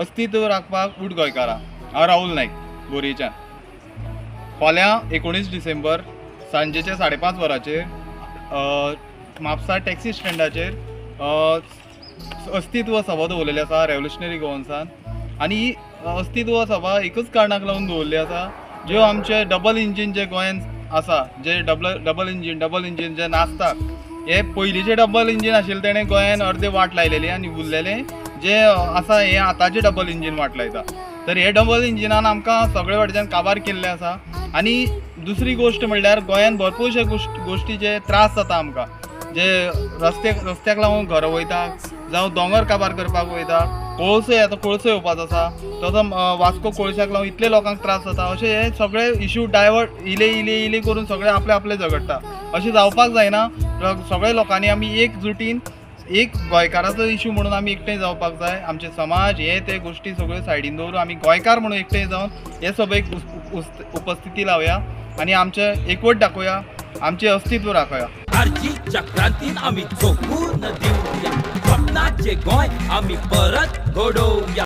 अस्तित्व राखपाक उठ गोंयकारां। हांव राहुल नायक बोरयेच्यान। फाल्यां 19 डिसेंबर सांजेचे 5:30 वरांचेर म्हापसा टॅक्सी स्टँडाचेर अस्तित्व सभा दवरलेली आसा रेव्होल्युशनरी गोवन्सान। आनी ही अस्तित्व सभा एकच कारणाक लागून दवरली आसा, ज्यो आमचे डबल इंजीन जे गोंयांत आसा, जे डबल इंजीन जे नासता, हे पयलींचे डबल इंजीन आशिल्ले तेणें गोंयांत अर्दे वाट लायलेली आनी उरलेले जे आसा हे आतांचे डबल इंजीन वाट लायता। तर हे डबल इंजिनान आमकां सगळे वाटेच्यान काबार केल्ले आसा। आनी दुसरी गोश्ट म्हणल्यार गोंयांत भरपूरशे गोश्टीचे त्रास जाता आमकां, जे रस्त्याक लागून घरां वयता, जावं दोंगर काबार करपाक वयता, कोळसो येवपाचो आसा, तसो वास्को कोळशाक लागून इतले लोकांक त्रास जाता। अशे हे सगळे इश्यू डायवर्ट इले करून सगळे आपले झगडटा। अशें जावपाक जायना। सगळे लोकांनी आमी एकजुटीन एक गोंयकाराचो इश्यू म्हणून आमी एकठांय जावपाक जाय। आमचे समाज हे ते गोश्टी सगळ्यो सायडीन दवरून आमी गोंयकार म्हणून एकठांय जावन हे सभेक उपस्थिती लावया आनी आमचे एकवट दाखोवया, आमचे अस्तित्व राखया। आर्जीच्या क्रांतीन आमी झोकून दिवया, स्वप्नाचे गोंय आमी परत घडोवया।